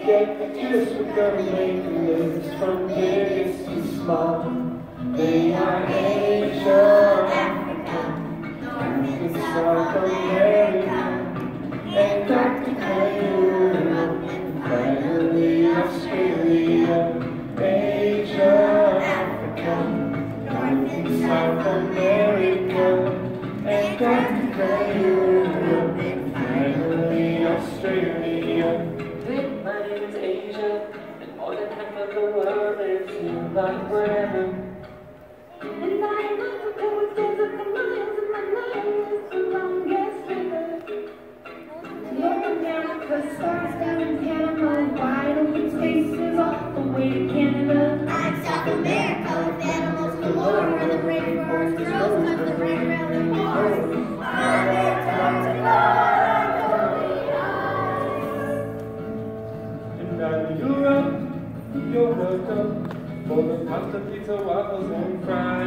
Yet I guess we're gonna make a list from biggest to small. They are Asia, Africa, North and South America, Antarctica, Europe, and finally Australia. Asia, Africa, North and South America, Antarctica, Europe, and finally Australia. My name is Asia, and more than half of the world lives here, like wherever. And I am Africa, which deserts for miles, and my line is the longest river. North America starts down in Panama, wide open spaces all the way to Canada. I'm South America, with animals galore, where the rainforest grows, comes the rain around the moors. I'm Antarctica. Europe, you're welcome for the pasta, pizza, waffles, and fries.